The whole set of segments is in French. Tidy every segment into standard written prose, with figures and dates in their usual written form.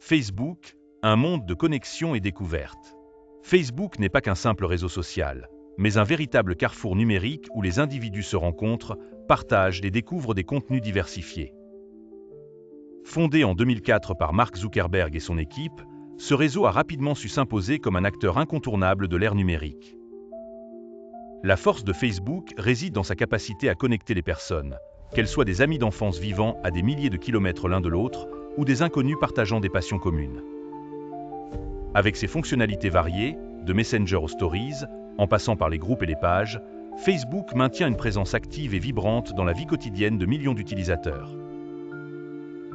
Facebook, un monde de connexion et découverte. Facebook n'est pas qu'un simple réseau social, mais un véritable carrefour numérique où les individus se rencontrent, partagent et découvrent des contenus diversifiés. Fondé en 2004 par Mark Zuckerberg et son équipe, ce réseau a rapidement su s'imposer comme un acteur incontournable de l'ère numérique. La force de Facebook réside dans sa capacité à connecter les personnes, qu'elles soient des amis d'enfance vivant à des milliers de kilomètres l'un de l'autre, ou des inconnus partageant des passions communes. Avec ses fonctionnalités variées, de Messenger aux Stories, en passant par les groupes et les pages, Facebook maintient une présence active et vibrante dans la vie quotidienne de millions d'utilisateurs.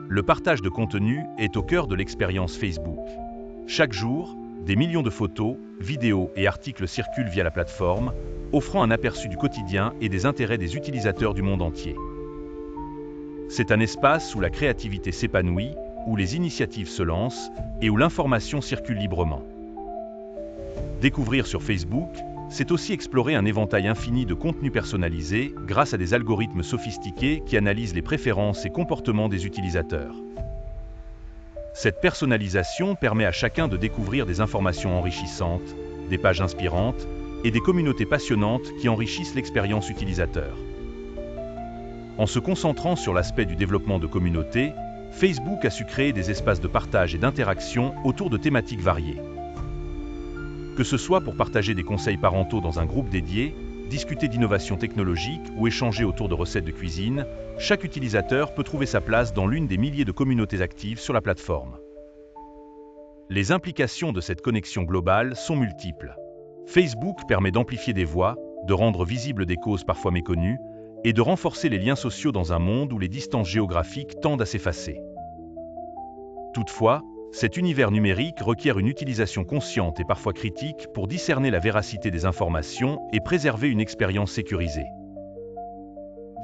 Le partage de contenu est au cœur de l'expérience Facebook. Chaque jour, des millions de photos, vidéos et articles circulent via la plateforme, offrant un aperçu du quotidien et des intérêts des utilisateurs du monde entier. C'est un espace où la créativité s'épanouit, où les initiatives se lancent et où l'information circule librement. Découvrir sur Facebook, c'est aussi explorer un éventail infini de contenus personnalisés grâce à des algorithmes sophistiqués qui analysent les préférences et comportements des utilisateurs. Cette personnalisation permet à chacun de découvrir des informations enrichissantes, des pages inspirantes et des communautés passionnantes qui enrichissent l'expérience utilisateur. En se concentrant sur l'aspect du développement de communautés, Facebook a su créer des espaces de partage et d'interaction autour de thématiques variées. Que ce soit pour partager des conseils parentaux dans un groupe dédié, discuter d'innovations technologiques ou échanger autour de recettes de cuisine, chaque utilisateur peut trouver sa place dans l'une des milliers de communautés actives sur la plateforme. Les implications de cette connexion globale sont multiples. Facebook permet d'amplifier des voix, de rendre visibles des causes parfois méconnues, et de renforcer les liens sociaux dans un monde où les distances géographiques tendent à s'effacer. Toutefois, cet univers numérique requiert une utilisation consciente et parfois critique pour discerner la véracité des informations et préserver une expérience sécurisée.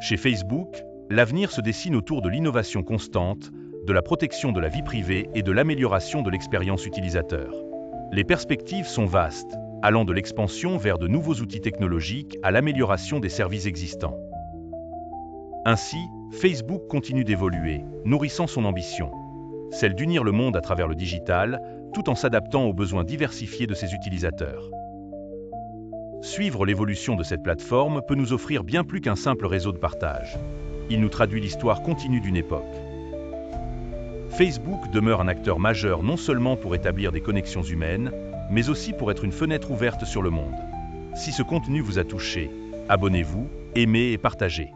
Chez Facebook, l'avenir se dessine autour de l'innovation constante, de la protection de la vie privée et de l'amélioration de l'expérience utilisateur. Les perspectives sont vastes, allant de l'expansion vers de nouveaux outils technologiques à l'amélioration des services existants. Ainsi, Facebook continue d'évoluer, nourrissant son ambition, celle d'unir le monde à travers le digital, tout en s'adaptant aux besoins diversifiés de ses utilisateurs. Suivre l'évolution de cette plateforme peut nous offrir bien plus qu'un simple réseau de partage. Il nous traduit l'histoire continue d'une époque. Facebook demeure un acteur majeur non seulement pour établir des connexions humaines, mais aussi pour être une fenêtre ouverte sur le monde. Si ce contenu vous a touché, abonnez-vous, aimez et partagez.